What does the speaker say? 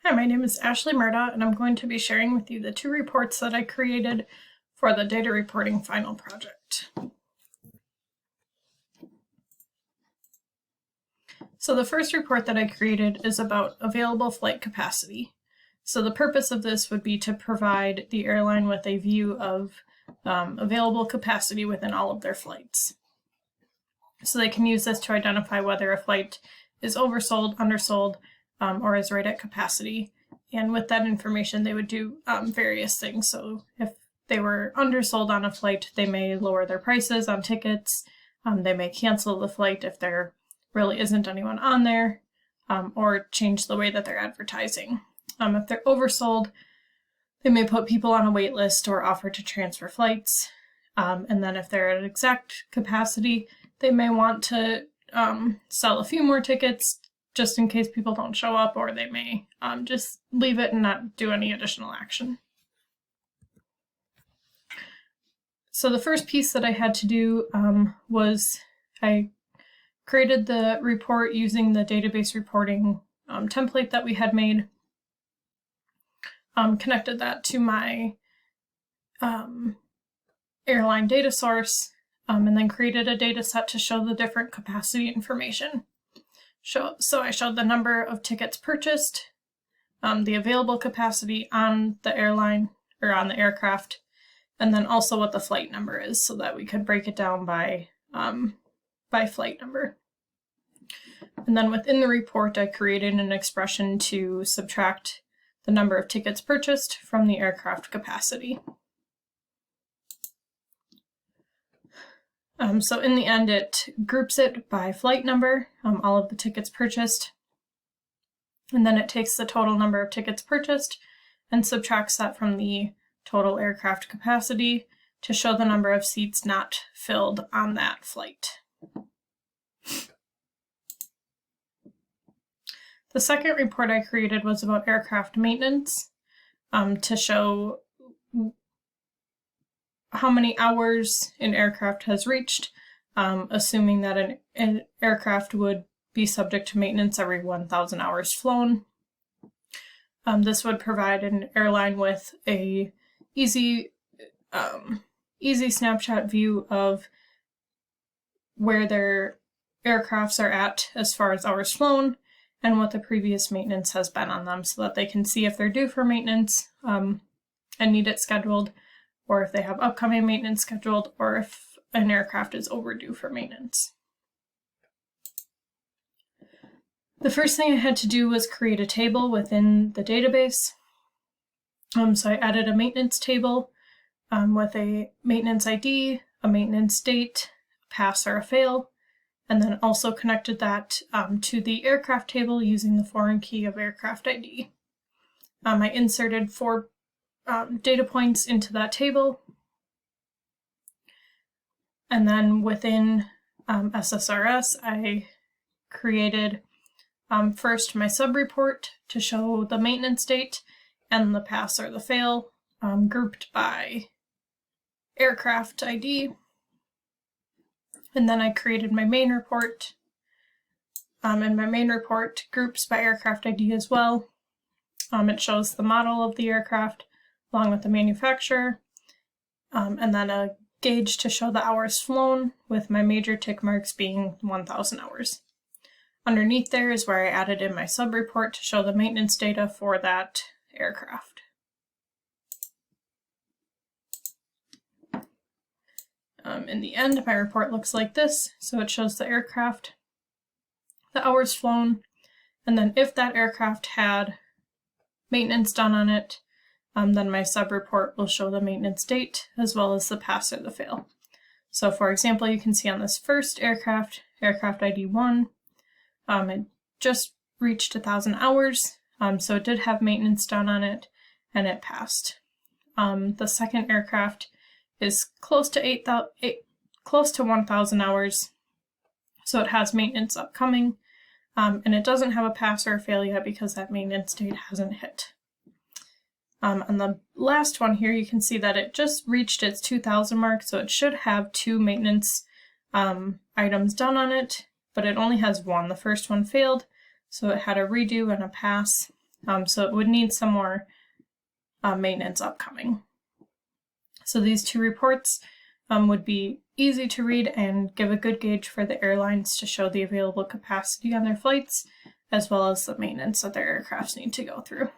Hi, my name is Ashley Murda, and I'm going to be sharing with you the two reports that I created for the data reporting final project. So the first report that I created is about available flight capacity. So the purpose of this would be to provide the airline with a view of available capacity within all of their flights. So they can use this to identify whether a flight is oversold, undersold, or is right at capacity. And with that information, they would do various things. So if they were undersold on a flight, they may lower their prices on tickets. They may cancel the flight if there really isn't anyone on there, or change the way that they're advertising. If they're oversold, they may put people on a wait list or offer to transfer flights. And then if they're at exact capacity, they may want to sell a few more tickets just in case people don't show up, or they may just leave it and not do any additional action. So the first piece that I had to do was I created the report using the database reporting template that we had made, connected that to my airline data source, and then created a data set to show the different capacity information. So I showed the number of tickets purchased, the available capacity on the airline or on the aircraft, and then also what the flight number is so that we could break it down by flight number. And then within the report, I created an expression to subtract the number of tickets purchased from the aircraft capacity. So in the end, it groups it by flight number, all of the tickets purchased, and then it takes the total number of tickets purchased and subtracts that from the total aircraft capacity to show the number of seats not filled on that flight. The second report I created was about aircraft maintenance, to show how many hours an aircraft has reached, assuming that an aircraft would be subject to maintenance every 1,000 hours flown. This would provide an airline with a easy snapshot view of where their aircrafts are at as far as hours flown and what the previous maintenance has been on them, so that they can see if they're due for maintenance and need it scheduled, or if they have upcoming maintenance scheduled, or if an aircraft is overdue for maintenance. The first thing I had to do was create a table within the database. So I added a maintenance table with a maintenance ID, a maintenance date, a pass or a fail, and then also connected that to the aircraft table using the foreign key of aircraft ID. I inserted 4 data points into that table. And then within SSRS, I created first my sub-report to show the maintenance date and the pass or the fail, grouped by aircraft ID. And then I created my main report, and my main report groups by aircraft ID as well. It shows the model of the aircraft along with the manufacturer, and then a gauge to show the hours flown, with my major tick marks being 1,000 hours. Underneath there is where I added in my sub-report to show the maintenance data for that aircraft. In the end, my report looks like this. So it shows the aircraft, the hours flown, and then if that aircraft had maintenance done on it, then my sub-report will show the maintenance date as well as the pass or the fail. So for example, you can see on this first aircraft, aircraft ID 1, it just reached 1,000 hours, so it did have maintenance done on it, and it passed. The second aircraft is close to 1,000 hours, so it has maintenance upcoming, and it doesn't have a pass or a fail yet because that maintenance date hasn't hit. On the last one here, you can see that it just reached its 2,000 mark, so it should have 2 maintenance items done on it, but it only has 1. The first one failed, so it had a redo and a pass, so it would need some more maintenance upcoming. So these two reports would be easy to read and give a good gauge for the airlines to show the available capacity on their flights, as well as the maintenance that their aircrafts need to go through.